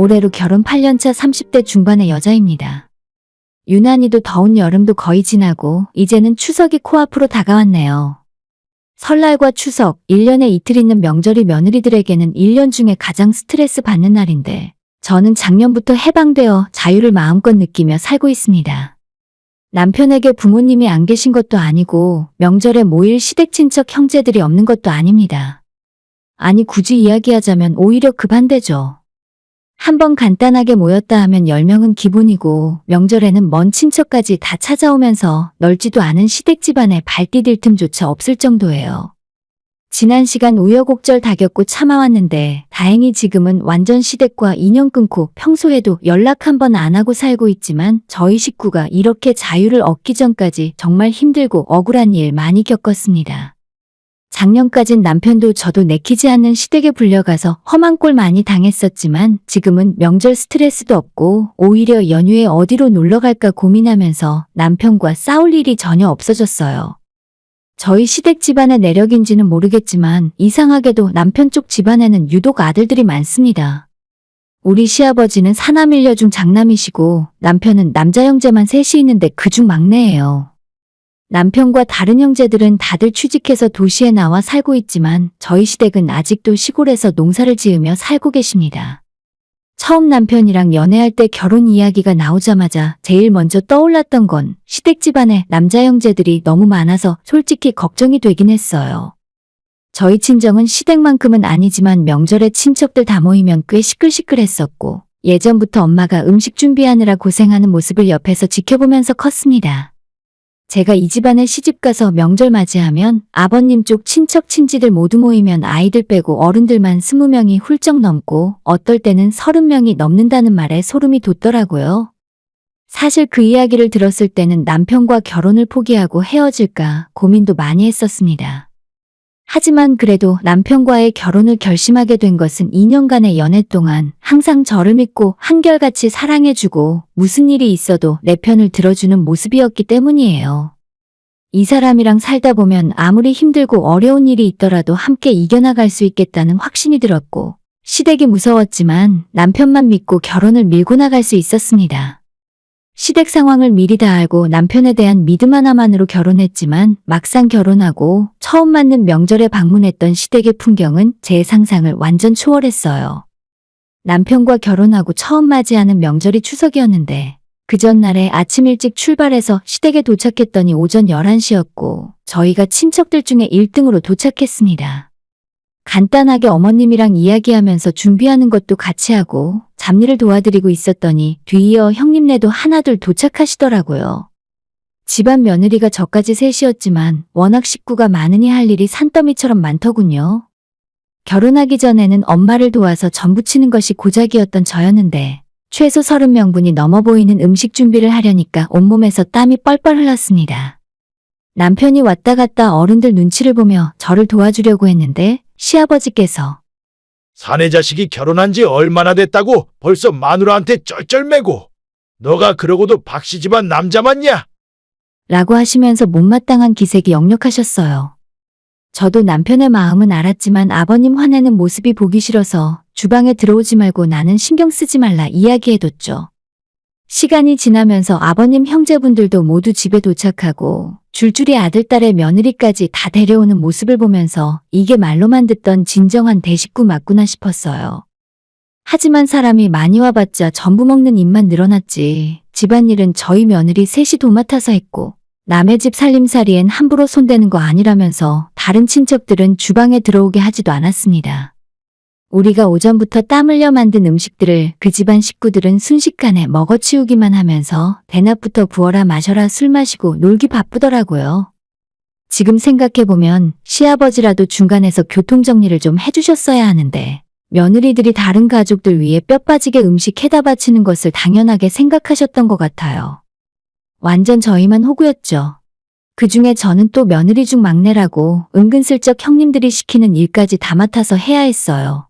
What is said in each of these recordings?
올해로 결혼 8년차 30대 중반의 여자입니다. 유난히도 더운 여름도 거의 지나고 이제는 추석이 코앞으로 다가왔네요. 설날과 추석, 1년에 이틀 있는 명절이 며느리들에게는 1년 중에 가장 스트레스 받는 날인데 저는 작년부터 해방되어 자유를 마음껏 느끼며 살고 있습니다. 남편에게 부모님이 안 계신 것도 아니고 명절에 모일 시댁 친척 형제들이 없는 것도 아닙니다. 아니 굳이 이야기하자면 오히려 그 반대죠. 한번 간단하게 모였다 하면 10명은 기본이고 명절에는 먼 친척까지 다 찾아오면서 넓지도 않은 시댁 집안에 발 디딜 틈조차 없을 정도예요. 지난 시간 우여곡절 다 겪고 참아왔는데 다행히 지금은 완전 시댁과 인연 끊고 평소에도 연락 한 번 안 하고 살고 있지만 저희 식구가 이렇게 자유를 얻기 전까지 정말 힘들고 억울한 일 많이 겪었습니다. 작년까진 남편도 저도 내키지 않는 시댁에 불려가서 험한 꼴 많이 당했었지만 지금은 명절 스트레스도 없고 오히려 연휴에 어디로 놀러 갈까 고민하면서 남편과 싸울 일이 전혀 없어졌어요. 저희 시댁 집안의 내력인지는 모르겠지만 이상하게도 남편 쪽 집안에는 유독 아들들이 많습니다. 우리 시아버지는 사남 일녀 중 장남이시고 남편은 남자 형제만 셋이 있는데 그중 막내예요. 남편과 다른 형제들은 다들 취직해서 도시에 나와 살고 있지만 저희 시댁은 아직도 시골에서 농사를 지으며 살고 계십니다. 처음 남편이랑 연애할 때 결혼 이야기가 나오자마자 제일 먼저 떠올랐던 건 시댁 집안에 남자 형제들이 너무 많아서 솔직히 걱정이 되긴 했어요. 저희 친정은 시댁만큼은 아니지만 명절에 친척들 다 모이면 꽤 시끌시끌했었고 예전부터 엄마가 음식 준비하느라 고생하는 모습을 옆에서 지켜보면서 컸습니다. 제가 이 집안에 시집가서 명절 맞이하면 아버님 쪽 친척 친지들 모두 모이면 아이들 빼고 어른들만 20명이 훌쩍 넘고 어떨 때는 30명이 넘는다는 말에 소름이 돋더라고요. 사실 그 이야기를 들었을 때는 남편과 결혼을 포기하고 헤어질까 고민도 많이 했었습니다. 하지만 그래도 남편과의 결혼을 결심하게 된 것은 2년간의 연애 동안 항상 저를 믿고 한결같이 사랑해주고 무슨 일이 있어도 내 편을 들어주는 모습이었기 때문이에요. 이 사람이랑 살다 보면 아무리 힘들고 어려운 일이 있더라도 함께 이겨나갈 수 있겠다는 확신이 들었고 시댁이 무서웠지만 남편만 믿고 결혼을 밀고 나갈 수 있었습니다. 시댁 상황을 미리 다 알고 남편에 대한 믿음 하나만으로 결혼했지만 막상 결혼하고 처음 맞는 명절에 방문했던 시댁의 풍경은 제 상상을 완전 초월했어요. 남편과 결혼하고 처음 맞이하는 명절이 추석이었는데 그 전날에 아침 일찍 출발해서 시댁에 도착했더니 오전 11시였고 저희가 친척들 중에 1등으로 도착했습니다. 간단하게 어머님이랑 이야기하면서 준비하는 것도 같이 하고 잡일을 도와드리고 있었더니 뒤이어 형님네도 하나둘 도착하시더라고요. 집안 며느리가 저까지 셋이었지만 워낙 식구가 많으니 할 일이 산더미처럼 많더군요. 결혼하기 전에는 엄마를 도와서 전 부치는 것이 고작이었던 저였는데 최소 30명분이 넘어 보이는 음식 준비를 하려니까 온몸에서 땀이 뻘뻘 흘렀습니다. 남편이 왔다 갔다 어른들 눈치를 보며 저를 도와주려고 했는데 시아버지께서 사내 자식이 결혼한 지 얼마나 됐다고 벌써 마누라한테 쩔쩔매고 너가 그러고도 박씨 집안 남자 맞냐? 라고 하시면서 못마땅한 기색이 역력하셨어요. 저도 남편의 마음은 알았지만 아버님 화내는 모습이 보기 싫어서 주방에 들어오지 말고 나는 신경 쓰지 말라 이야기해뒀죠. 시간이 지나면서 아버님 형제분들도 모두 집에 도착하고 줄줄이 아들딸의 며느리까지 다 데려오는 모습을 보면서 이게 말로만 듣던 진정한 대식구 맞구나 싶었어요. 하지만 사람이 많이 와봤자 전부 먹는 입만 늘어났지 집안일은 저희 며느리 셋이 도맡아서 했고 남의 집 살림살이엔 함부로 손대는 거 아니라면서 다른 친척들은 주방에 들어오게 하지도 않았습니다. 우리가 오전부터 땀 흘려 만든 음식들을 그 집안 식구들은 순식간에 먹어치우기만 하면서 대낮부터 부어라 마셔라 술 마시고 놀기 바쁘더라고요. 지금 생각해보면 시아버지라도 중간에서 교통정리를 좀 해주셨어야 하는데 며느리들이 다른 가족들 위해 뼈 빠지게 음식 해다 바치는 것을 당연하게 생각하셨던 것 같아요. 완전 저희만 호구였죠. 그중에 저는 또 며느리 중 막내라고 은근슬쩍 형님들이 시키는 일까지 다 맡아서 해야 했어요.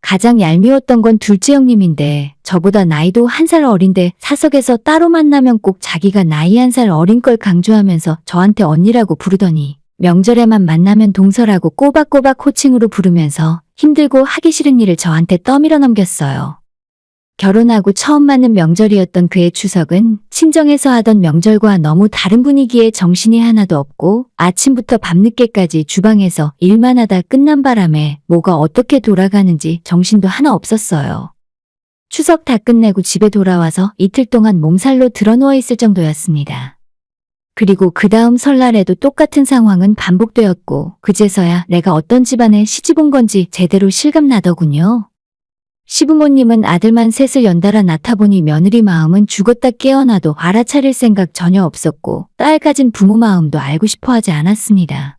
가장 얄미웠던 건 둘째 형님인데 저보다 나이도 1살 어린데 사석에서 따로 만나면 꼭 자기가 나이 1살 어린 걸 강조하면서 저한테 언니라고 부르더니 명절에만 만나면 동서라고 꼬박꼬박 호칭으로 부르면서 힘들고 하기 싫은 일을 저한테 떠밀어 넘겼어요. 결혼하고 처음 맞는 명절이었던 그의 추석은 친정에서 하던 명절과 너무 다른 분위기에 정신이 하나도 없고 아침부터 밤늦게까지 주방에서 일만 하다 끝난 바람에 뭐가 어떻게 돌아가는지 정신도 하나 없었어요. 추석 다 끝내고 집에 돌아와서 이틀 동안 몸살로 드러누워 있을 정도였습니다. 그리고 그 다음 설날에도 똑같은 상황은 반복되었고 그제서야 내가 어떤 집안에 시집 온 건지 제대로 실감나더군요. 시부모님은 아들만 셋을 연달아 낳다 보니 며느리 마음은 죽었다 깨어나도 알아차릴 생각 전혀 없었고 딸 가진 부모 마음도 알고 싶어 하지 않았습니다.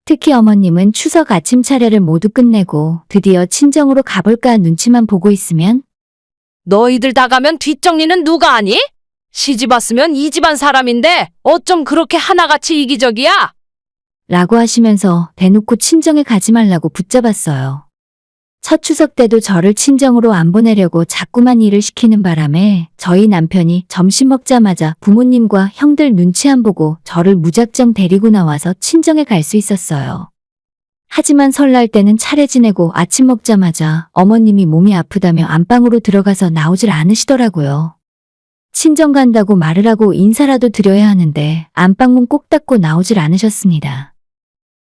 특히 어머님은 추석 아침 차례를 모두 끝내고 드디어 친정으로 가볼까 눈치만 보고 있으면 너희들 다 가면 뒷정리는 누가 하니? 시집 왔으면 이 집안 사람인데 어쩜 그렇게 하나같이 이기적이야? 라고 하시면서 대놓고 친정에 가지 말라고 붙잡았어요. 첫 추석 때도 저를 친정으로 안 보내려고 자꾸만 일을 시키는 바람에 저희 남편이 점심 먹자마자 부모님과 형들 눈치 안 보고 저를 무작정 데리고 나와서 친정에 갈 수 있었어요. 하지만 설날 때는 차례 지내고 아침 먹자마자 어머님이 몸이 아프다며 안방으로 들어가서 나오질 않으시더라고요. 친정 간다고 말을 하고 인사라도 드려야 하는데 안방문 꼭 닫고 나오질 않으셨습니다.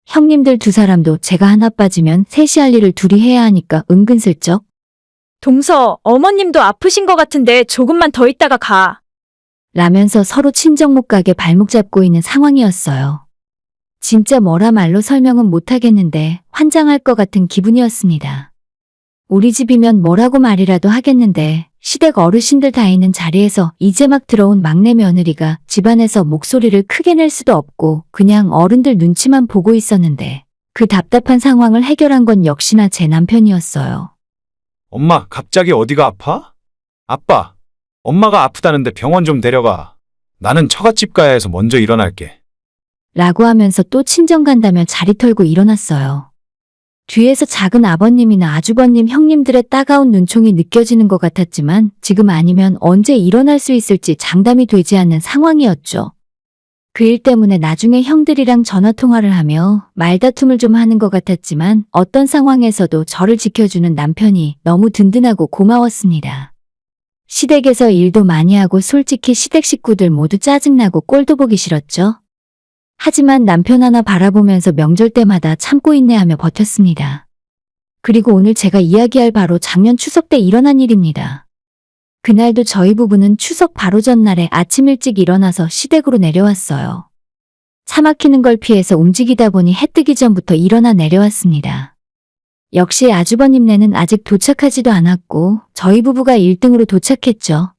형님들 두 사람도 제가 하나 빠지면 셋이 할 일을 둘이 해야 하니까 은근슬쩍 동서, 어머님도 아프신 것 같은데 조금만 더 있다가 가. 라면서 서로 친정 못 가게 발목 잡고 있는 상황이었어요. 진짜 뭐라 말로 설명은 못하겠는데 환장할 것 같은 기분이었습니다. 우리 집이면 뭐라고 말이라도 하겠는데 시댁 어르신들 다 있는 자리에서 이제 막 들어온 막내 며느리가 집안에서 목소리를 크게 낼 수도 없고 그냥 어른들 눈치만 보고 있었는데 그 답답한 상황을 해결한 건 역시나 제 남편이었어요. 엄마, 갑자기 어디가 아파? 아빠, 엄마가 아프다는데 병원 좀 데려가. 나는 처갓집 가야 해서 먼저 일어날게. 라고 하면서 또 친정 간다며 자리 털고 일어났어요. 뒤에서 작은 아버님이나 아주버님 형님들의 따가운 눈총이 느껴지는 것 같았지만 지금 아니면 언제 일어날 수 있을지 장담이 되지 않는 상황이었죠. 그 일 때문에 나중에 형들이랑 전화통화를 하며 말다툼을 좀 하는 것 같았지만 어떤 상황에서도 저를 지켜주는 남편이 너무 든든하고 고마웠습니다. 시댁에서 일도 많이 하고 솔직히 시댁 식구들 모두 짜증나고 꼴도 보기 싫었죠. 하지만 남편 하나 바라보면서 명절 때마다 참고 인내하며 버텼습니다. 그리고 오늘 제가 이야기할 바로 작년 추석 때 일어난 일입니다. 그날도 저희 부부는 추석 바로 전날에 아침 일찍 일어나서 시댁으로 내려왔어요. 차 막히는 걸 피해서 움직이다 보니 해 뜨기 전부터 일어나 내려왔습니다. 역시 아주버님네는 아직 도착하지도 않았고 저희 부부가 1등으로 도착했죠.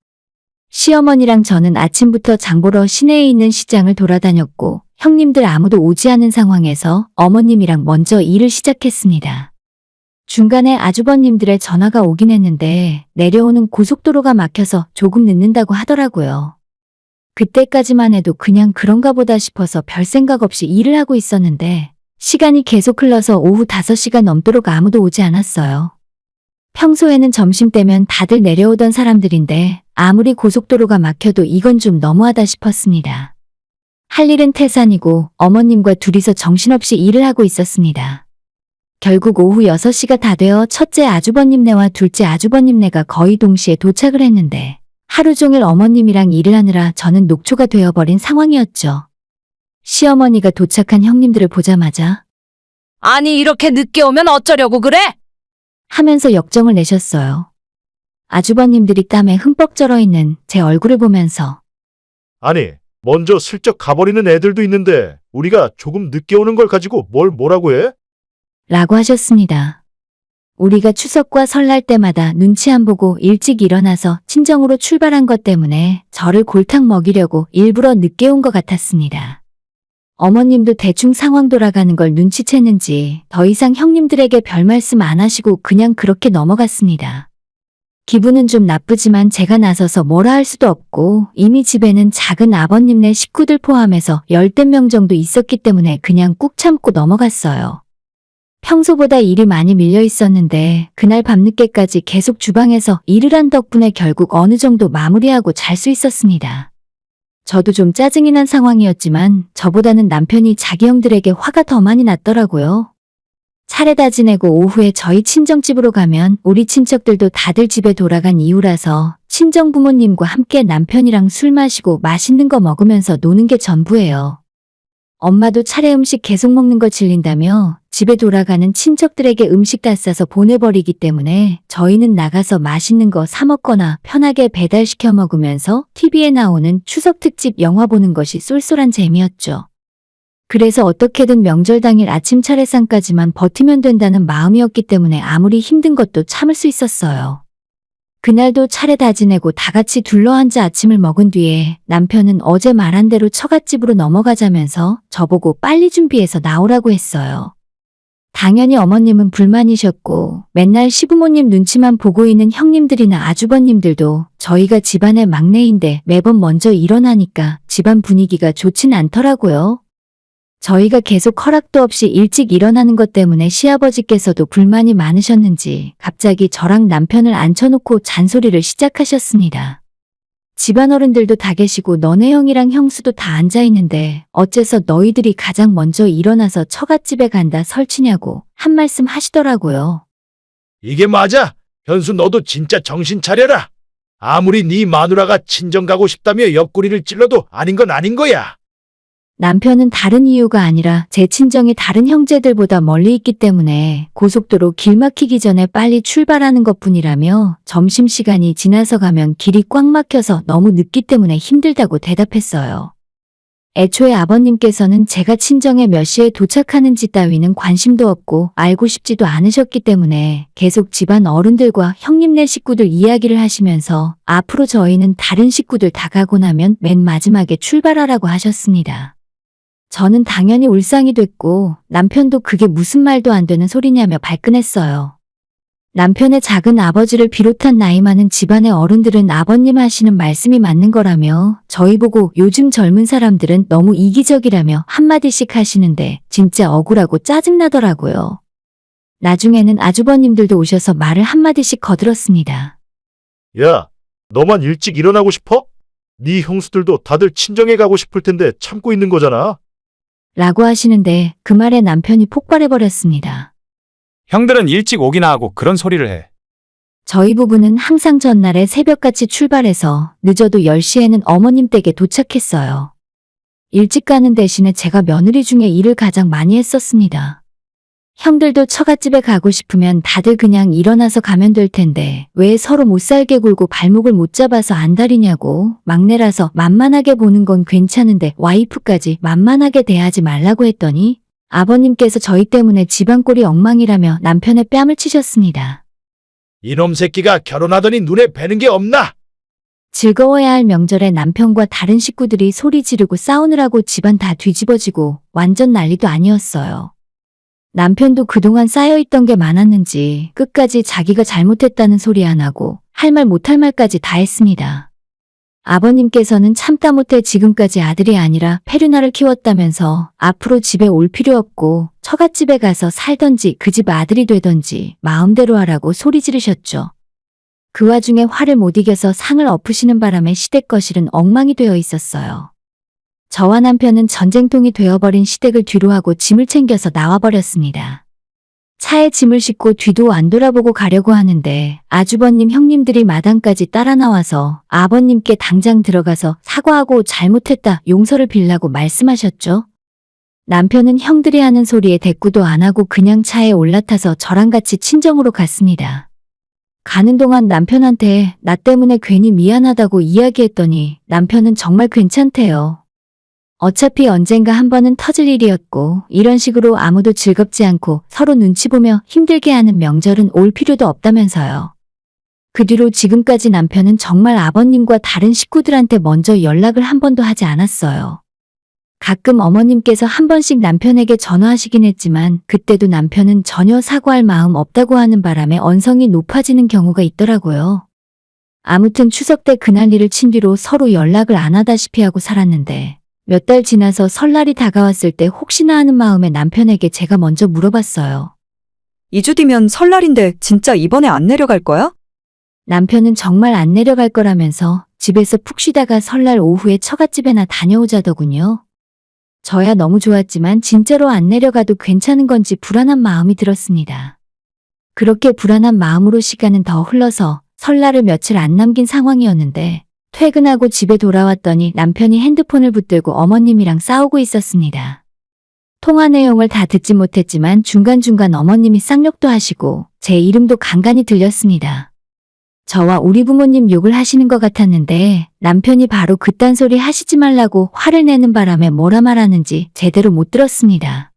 시어머니랑 저는 아침부터 장보러 시내에 있는 시장을 돌아다녔고 형님들 아무도 오지 않은 상황에서 어머님이랑 먼저 일을 시작했습니다. 중간에 아주버님들의 전화가 오긴 했는데 내려오는 고속도로가 막혀서 조금 늦는다고 하더라고요. 그때까지만 해도 그냥 그런가 보다 싶어서 별 생각 없이 일을 하고 있었는데 시간이 계속 흘러서 오후 5시가 넘도록 아무도 오지 않았어요. 평소에는 점심때면 다들 내려오던 사람들인데 아무리 고속도로가 막혀도 이건 좀 너무하다 싶었습니다. 할 일은 태산이고 어머님과 둘이서 정신없이 일을 하고 있었습니다. 결국 오후 6시가 다 되어 첫째 아주버님네와 둘째 아주버님네가 거의 동시에 도착을 했는데 하루 종일 어머님이랑 일을 하느라 저는 녹초가 되어버린 상황이었죠. 시어머니가 도착한 형님들을 보자마자 아니 이렇게 늦게 오면 어쩌려고 그래? 하면서 역정을 내셨어요. 아주버님들이 땀에 흠뻑 쩔어 있는 제 얼굴을 보면서 아니, 먼저 슬쩍 가버리는 애들도 있는데 우리가 조금 늦게 오는 걸 가지고 뭘 뭐라고 해? 라고 하셨습니다. 우리가 추석과 설날 때마다 눈치 안 보고 일찍 일어나서 친정으로 출발한 것 때문에 저를 골탕 먹이려고 일부러 늦게 온 것 같았습니다. 어머님도 대충 상황 돌아가는 걸 눈치챘는지 더 이상 형님들에게 별 말씀 안 하시고 그냥 그렇게 넘어갔습니다. 기분은 좀 나쁘지만 제가 나서서 뭐라 할 수도 없고 이미 집에는 작은 아버님네 식구들 포함해서 10대 명 정도 있었기 때문에 그냥 꾹 참고 넘어갔어요. 평소보다 일이 많이 밀려 있었는데 그날 밤늦게까지 계속 주방에서 일을 한 덕분에 결국 어느 정도 마무리하고 잘 수 있었습니다. 저도 좀 짜증이 난 상황이었지만 저보다는 남편이 자기 형들에게 화가 더 많이 났더라고요. 차례 다 지내고 오후에 저희 친정집으로 가면 우리 친척들도 다들 집에 돌아간 이후라서 친정 부모님과 함께 남편이랑 술 마시고 맛있는 거 먹으면서 노는 게 전부예요. 엄마도 차례 음식 계속 먹는 거 질린다며 집에 돌아가는 친척들에게 음식 다 싸서 보내버리기 때문에 저희는 나가서 맛있는 거 사 먹거나 편하게 배달시켜 먹으면서 TV에 나오는 추석 특집 영화 보는 것이 쏠쏠한 재미였죠. 그래서 어떻게든 명절 당일 아침 차례상까지만 버티면 된다는 마음이었기 때문에 아무리 힘든 것도 참을 수 있었어요. 그날도 차례 다 지내고 다 같이 둘러앉아 아침을 먹은 뒤에 남편은 어제 말한 대로 처갓집으로 넘어가자면서 저보고 빨리 준비해서 나오라고 했어요. 당연히 어머님은 불만이셨고 맨날 시부모님 눈치만 보고 있는 형님들이나 아주버님들도 저희가 집안의 막내인데 매번 먼저 일어나니까 집안 분위기가 좋진 않더라고요. 저희가 계속 허락도 없이 일찍 일어나는 것 때문에 시아버지께서도 불만이 많으셨는지 갑자기 저랑 남편을 앉혀놓고 잔소리를 시작하셨습니다. 집안 어른들도 다 계시고 너네 형이랑 형수도 다 앉아있는데 어째서 너희들이 가장 먼저 일어나서 처갓집에 간다 설치냐고 한 말씀 하시더라고요. 이게 맞아. 현수 너도 진짜 정신 차려라. 아무리 네 마누라가 친정 가고 싶다며 옆구리를 찔러도 아닌 건 아닌 거야. 남편은 다른 이유가 아니라 제 친정이 다른 형제들보다 멀리 있기 때문에 고속도로 길 막히기 전에 빨리 출발하는 것뿐이라며 점심시간이 지나서 가면 길이 꽉 막혀서 너무 늦기 때문에 힘들다고 대답했어요. 애초에 아버님께서는 제가 친정에 몇 시에 도착하는지 따위는 관심도 없고 알고 싶지도 않으셨기 때문에 계속 집안 어른들과 형님네 식구들 이야기를 하시면서 앞으로 저희는 다른 식구들 다 가고 나면 맨 마지막에 출발하라고 하셨습니다. 저는 당연히 울상이 됐고 남편도 그게 무슨 말도 안 되는 소리냐며 발끈했어요. 남편의 작은 아버지를 비롯한 나이 많은 집안의 어른들은 아버님 하시는 말씀이 맞는 거라며 저희 보고 요즘 젊은 사람들은 너무 이기적이라며 한마디씩 하시는데 진짜 억울하고 짜증나더라고요. 나중에는 아주버님들도 오셔서 말을 한마디씩 거들었습니다. 야, 너만 일찍 일어나고 싶어? 네 형수들도 다들 친정에 가고 싶을 텐데 참고 있는 거잖아. 라고 하시는데 그 말에 남편이 폭발해버렸습니다. 형들은 일찍 오기나 하고 그런 소리를 해. 저희 부부는 항상 전날에 새벽같이 출발해서 늦어도 10시에는 어머님 댁에 도착했어요. 일찍 가는 대신에 제가 며느리 중에 일을 가장 많이 했었습니다. 형들도 처갓집에 가고 싶으면 다들 그냥 일어나서 가면 될 텐데 왜 서로 못 살게 굴고 발목을 못 잡아서 안달이냐고 막내라서 만만하게 보는 건 괜찮은데 와이프까지 만만하게 대하지 말라고 했더니 아버님께서 저희 때문에 집안 꼴이 엉망이라며 남편의 뺨을 치셨습니다. 이놈 새끼가 결혼하더니 눈에 뵈는 게 없나? 즐거워야 할 명절에 남편과 다른 식구들이 소리 지르고 싸우느라고 집안 다 뒤집어지고 완전 난리도 아니었어요. 남편도 그동안 쌓여있던 게 많았는지 끝까지 자기가 잘못했다는 소리 안 하고 할 말 못할 말까지 다 했습니다. 아버님께서는 참다 못해 지금까지 아들이 아니라 페류나를 키웠다면서 앞으로 집에 올 필요 없고 처갓집에 가서 살던지 그 집 아들이 되던지 마음대로 하라고 소리 지르셨죠. 그 와중에 화를 못 이겨서 상을 엎으시는 바람에 시댁 거실은 엉망이 되어 있었어요. 저와 남편은 전쟁통이 되어버린 시댁을 뒤로하고 짐을 챙겨서 나와버렸습니다. 차에 짐을 싣고 뒤도 안 돌아보고 가려고 하는데 아주버님 형님들이 마당까지 따라 나와서 아버님께 당장 들어가서 사과하고 잘못했다 용서를 빌라고 말씀하셨죠. 남편은 형들이 하는 소리에 대꾸도 안 하고 그냥 차에 올라타서 저랑 같이 친정으로 갔습니다. 가는 동안 남편한테 나 때문에 괜히 미안하다고 이야기했더니 남편은 정말 괜찮대요. 어차피 언젠가 한 번은 터질 일이었고 이런 식으로 아무도 즐겁지 않고 서로 눈치 보며 힘들게 하는 명절은 올 필요도 없다면서요. 그 뒤로 지금까지 남편은 정말 아버님과 다른 식구들한테 먼저 연락을 한 번도 하지 않았어요. 가끔 어머님께서 한 번씩 남편에게 전화하시긴 했지만 그때도 남편은 전혀 사과할 마음 없다고 하는 바람에 언성이 높아지는 경우가 있더라고요. 아무튼 추석 때 그날 일을 친 뒤로 서로 연락을 안 하다시피 하고 살았는데 몇 달 지나서 설날이 다가왔을 때 혹시나 하는 마음에 남편에게 제가 먼저 물어봤어요. 2주 뒤면 설날인데 진짜 이번에 안 내려갈 거야? 남편은 정말 안 내려갈 거라면서 집에서 푹 쉬다가 설날 오후에 처갓집에나 다녀오자더군요. 저야 너무 좋았지만 진짜로 안 내려가도 괜찮은 건지 불안한 마음이 들었습니다. 그렇게 불안한 마음으로 시간은 더 흘러서 설날을 며칠 안 남긴 상황이었는데 퇴근하고 집에 돌아왔더니 남편이 핸드폰을 붙들고 어머님이랑 싸우고 있었습니다. 통화 내용을 다 듣지 못했지만 중간중간 어머님이 쌍욕도 하시고 제 이름도 간간히 들렸습니다. 저와 우리 부모님 욕을 하시는 것 같았는데 남편이 바로 그딴 소리 하시지 말라고 화를 내는 바람에 뭐라 말하는지 제대로 못 들었습니다.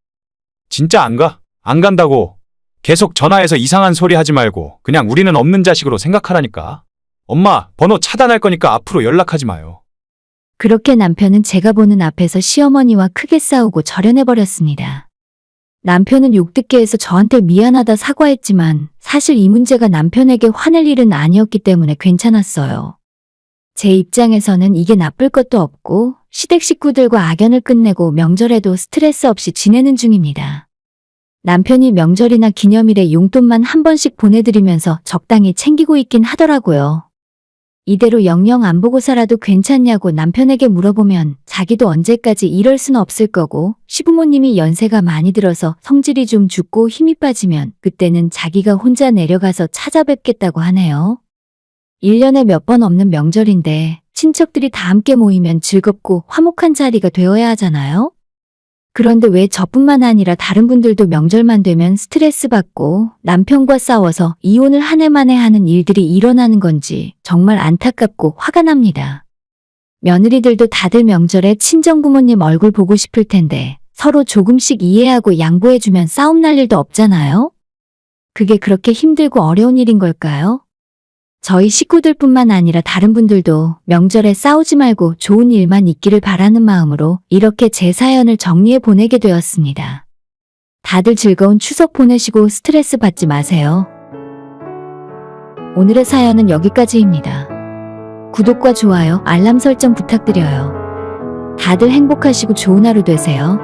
진짜 안 가? 안 간다고. 계속 전화해서 이상한 소리 하지 말고 그냥 우리는 없는 자식으로 생각하라니까. 엄마, 번호 차단할 거니까 앞으로 연락하지 마요. 그렇게 남편은 제가 보는 앞에서 시어머니와 크게 싸우고 절연해버렸습니다. 남편은 욕 듣게 해서 저한테 미안하다 사과했지만 사실 이 문제가 남편에게 화낼 일은 아니었기 때문에 괜찮았어요. 제 입장에서는 이게 나쁠 것도 없고 시댁 식구들과 악연을 끝내고 명절에도 스트레스 없이 지내는 중입니다. 남편이 명절이나 기념일에 용돈만 한 번씩 보내드리면서 적당히 챙기고 있긴 하더라고요. 이대로 영영 안 보고 살아도 괜찮냐고 남편에게 물어보면 자기도 언제까지 이럴 순 없을 거고 시부모님이 연세가 많이 들어서 성질이 좀 죽고 힘이 빠지면 그때는 자기가 혼자 내려가서 찾아뵙겠다고 하네요. 1년에 몇 번 없는 명절인데 친척들이 다 함께 모이면 즐겁고 화목한 자리가 되어야 하잖아요? 그런데 왜 저뿐만 아니라 다른 분들도 명절만 되면 스트레스 받고 남편과 싸워서 이혼을 한 해 만에 하는 일들이 일어나는 건지 정말 안타깝고 화가 납니다. 며느리들도 다들 명절에 친정부모님 얼굴 보고 싶을 텐데 서로 조금씩 이해하고 양보해주면 싸움 날 일도 없잖아요? 그게 그렇게 힘들고 어려운 일인 걸까요? 저희 식구들뿐만 아니라 다른 분들도 명절에 싸우지 말고 좋은 일만 있기를 바라는 마음으로 이렇게 제 사연을 정리해 보내게 되었습니다. 다들 즐거운 추석 보내시고 스트레스 받지 마세요. 오늘의 사연은 여기까지입니다. 구독과 좋아요, 알람 설정 부탁드려요. 다들 행복하시고 좋은 하루 되세요.